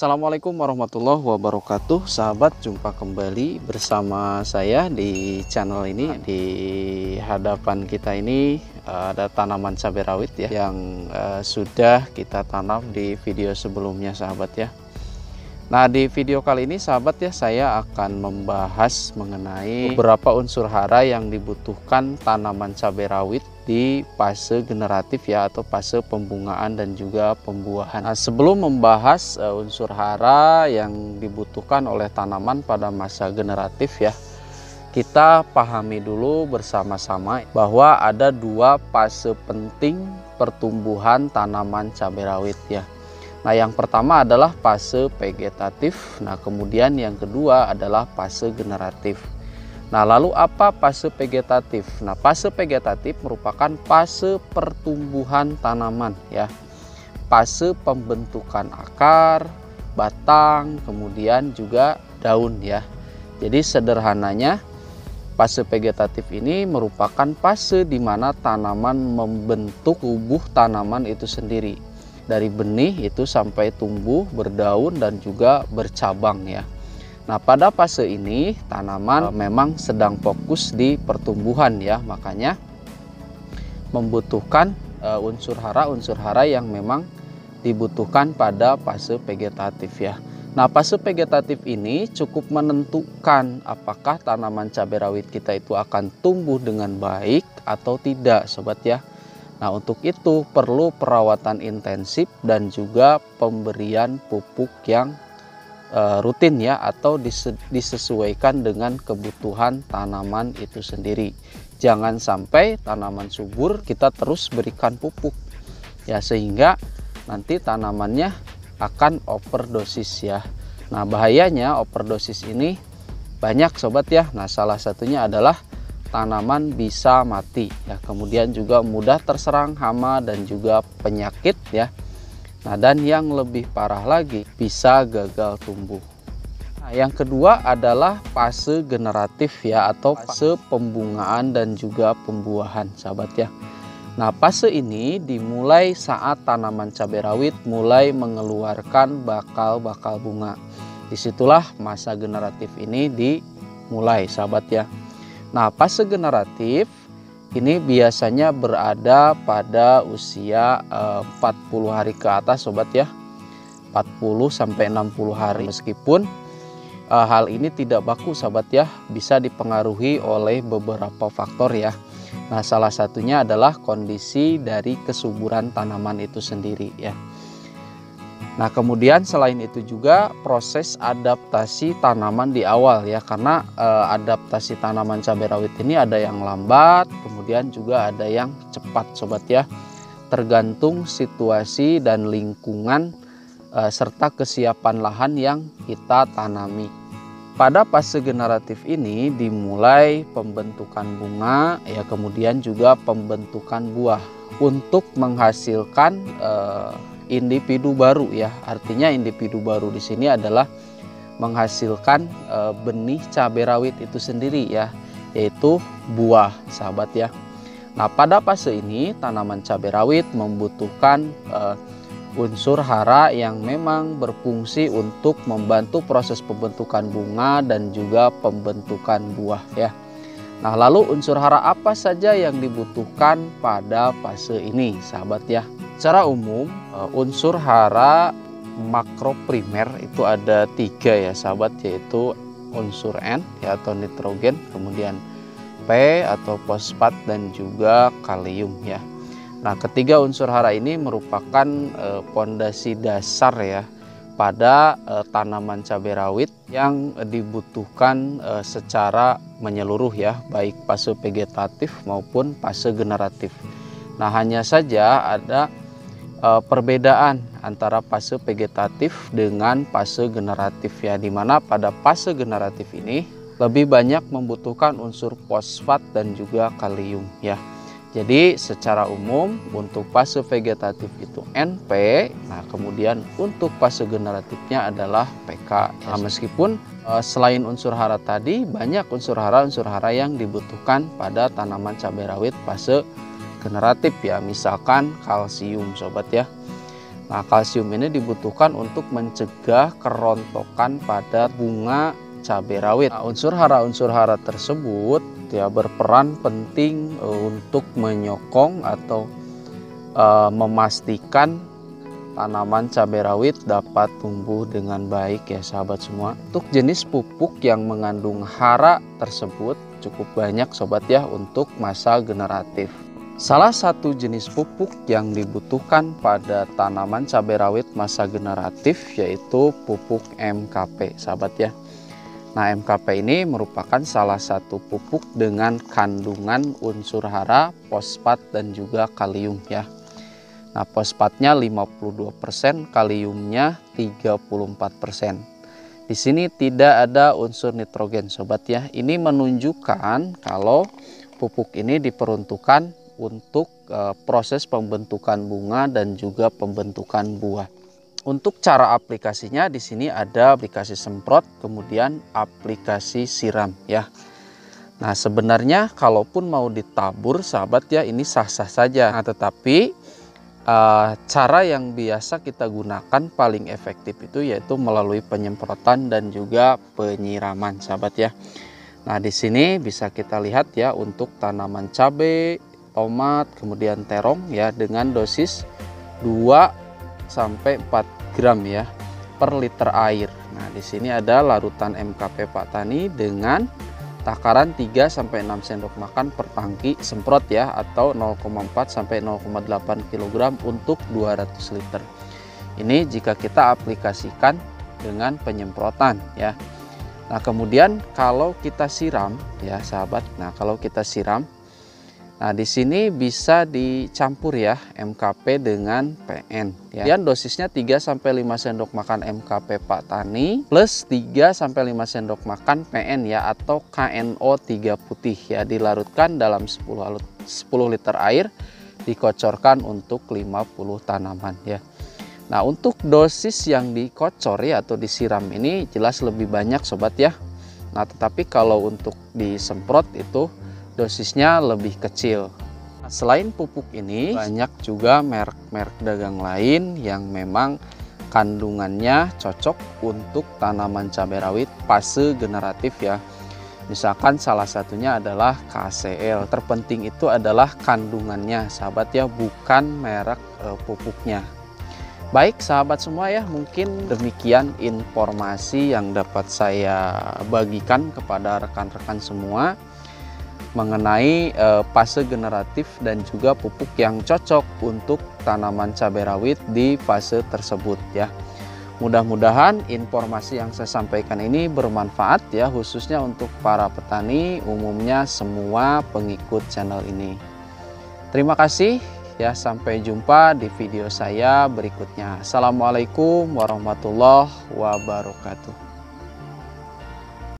Assalamualaikum warahmatullahi wabarakatuh. Sahabat, jumpa kembali bersama saya di channel ini. Di hadapan kita ini ada tanaman cabai rawit ya, yang sudah kita tanam di video sebelumnya, sahabat ya. Nah, di video kali ini sahabat ya, saya akan membahas mengenai beberapa unsur hara yang dibutuhkan tanaman cabai rawit di fase generatif ya, atau fase pembungaan dan juga pembuahan. Nah, sebelum membahas unsur hara yang dibutuhkan oleh tanaman pada masa generatif ya, kita pahami dulu bersama-sama bahwa ada dua fase penting pertumbuhan tanaman cabai rawit ya. Nah, yang pertama adalah fase vegetatif. Nah, kemudian yang kedua adalah fase generatif. Nah, lalu apa fase vegetatif? Nah, fase vegetatif merupakan fase pertumbuhan tanaman ya. Fase pembentukan akar, batang, kemudian juga daun ya. Jadi sederhananya fase vegetatif ini merupakan fase di mana tanaman membentuk tubuh tanaman itu sendiri. Dari benih itu sampai tumbuh, berdaun dan juga bercabang ya. Nah, pada fase ini tanaman memang sedang fokus di pertumbuhan ya, makanya membutuhkan unsur hara yang memang dibutuhkan pada fase vegetatif ya. Nah, fase vegetatif ini cukup menentukan apakah tanaman cabai rawit kita itu akan tumbuh dengan baik atau tidak, sobat ya. Nah, untuk itu perlu perawatan intensif dan juga pemberian pupuk yang rutin ya, atau disesuaikan dengan kebutuhan tanaman itu sendiri. Jangan sampai tanaman subur kita terus berikan pupuk ya, sehingga nanti tanamannya akan overdosis ya. Nah, bahayanya overdosis ini banyak, sobat ya. Nah, salah satunya adalah tanaman bisa mati ya, kemudian juga mudah terserang hama dan juga penyakit ya. Nah, dan yang lebih parah lagi bisa gagal tumbuh. Nah, yang kedua adalah fase generatif ya, atau fase pembungaan dan juga pembuahan, sahabat ya. Nah, fase ini dimulai saat tanaman cabai rawit mulai mengeluarkan bakal-bakal bunga. Disitulah masa generatif ini dimulai, sahabat ya. Nah, fase generatif ini biasanya berada pada usia 40 hari ke atas, sobat ya. 40 sampai 60 hari. Meskipun hal ini tidak baku, sahabat ya, bisa dipengaruhi oleh beberapa faktor ya. Nah, salah satunya adalah kondisi dari kesuburan tanaman itu sendiri ya. Nah, kemudian selain itu juga proses adaptasi tanaman di awal ya, karena adaptasi tanaman cabai rawit ini ada yang lambat, kemudian juga ada yang cepat, sobat ya. Tergantung situasi dan lingkungan serta kesiapan lahan yang kita tanami. Pada fase generatif ini dimulai pembentukan bunga ya, kemudian juga pembentukan buah untuk menghasilkan individu baru ya. Artinya individu baru di sini adalah menghasilkan benih cabai rawit itu sendiri ya, yaitu buah, sahabat ya. Nah, pada fase ini tanaman cabai rawit membutuhkan unsur hara yang memang berfungsi untuk membantu proses pembentukan bunga dan juga pembentukan buah ya. Nah, lalu unsur hara apa saja yang dibutuhkan pada fase ini, sahabat ya? Secara umum unsur hara makroprimer itu ada 3 ya, sahabat, yaitu unsur N ya, atau nitrogen, kemudian P atau fosfat, dan juga kalium ya. Nah, ketiga unsur hara ini merupakan pondasi dasar ya pada tanaman cabai rawit yang dibutuhkan secara menyeluruh ya, baik fase vegetatif maupun fase generatif. Nah, hanya saja ada perbedaan antara fase vegetatif dengan fase generatif ya, dimana pada fase generatif ini lebih banyak membutuhkan unsur fosfat dan juga kalium ya. Jadi secara umum untuk fase vegetatif itu NP, nah kemudian untuk fase generatifnya adalah PK. Nah, meskipun selain unsur hara tadi, banyak unsur hara yang dibutuhkan pada tanaman cabai rawit fase generatif ya, misalkan kalsium, sobat ya. Nah, kalsium ini dibutuhkan untuk mencegah kerontokan pada bunga cabai rawit. Nah, unsur hara tersebut ya berperan penting untuk menyokong atau memastikan tanaman cabai rawit dapat tumbuh dengan baik ya sahabat semua. Untuk jenis pupuk yang mengandung hara tersebut cukup banyak sobat ya untuk masa generatif. Salah satu jenis pupuk yang dibutuhkan pada tanaman cabai rawit masa generatif yaitu pupuk MKP sahabat ya. Nah, MKP ini merupakan salah satu pupuk dengan kandungan unsur hara, fosfat dan juga kalium ya. Nah, fosfatnya 52%, kaliumnya 34%. Di sini tidak ada unsur nitrogen sobat ya. Ini menunjukkan kalau pupuk ini diperuntukkan untuk proses pembentukan bunga dan juga pembentukan buah. Untuk cara aplikasinya di sini ada aplikasi semprot, kemudian aplikasi siram ya. Nah, sebenarnya kalaupun mau ditabur sahabat ya ini sah-sah saja. Nah, tetapi cara yang biasa kita gunakan paling efektif itu yaitu melalui penyemprotan dan juga penyiraman sahabat ya. Nah, di sini bisa kita lihat ya untuk tanaman cabai, tomat, kemudian terong ya dengan dosis 2-4 gram ya per liter air. Nah, di sini ada larutan MKP Pak Tani dengan takaran 3-6 sendok makan per tangki semprot ya atau 0,4-0,8 kg untuk 200 liter. Ini jika kita aplikasikan dengan penyemprotan ya. Nah, kemudian kalau kita siram ya sahabat. Nah, kalau kita siram, nah di sini bisa dicampur ya MKP dengan PN ya. Dan dosisnya 3-5 sendok makan MKP Pak Tani plus 3-5 sendok makan PN ya atau KNO 3 putih ya, dilarutkan dalam 10 liter air, dikocorkan untuk 50 tanaman ya. Nah, untuk dosis yang dikocor ya atau disiram ini jelas lebih banyak sobat ya. Nah, tetapi kalau untuk disemprot itu dosisnya lebih kecil. Nah, selain pupuk ini banyak juga merek-merek dagang lain yang memang kandungannya cocok untuk tanaman cabai rawit fase generatif ya. Misalkan salah satunya adalah KCL. Terpenting itu adalah kandungannya sahabat ya, bukan merek pupuknya. Baik sahabat semua ya, mungkin demikian informasi yang dapat saya bagikan kepada rekan-rekan semua mengenai fase generatif dan juga pupuk yang cocok untuk tanaman cabai rawit di fase tersebut ya. Mudah-mudahan informasi yang saya sampaikan ini bermanfaat ya, khususnya untuk para petani, umumnya semua pengikut channel ini. Terima kasih ya, sampai jumpa di video saya berikutnya. Assalamualaikum warahmatullahi wabarakatuh.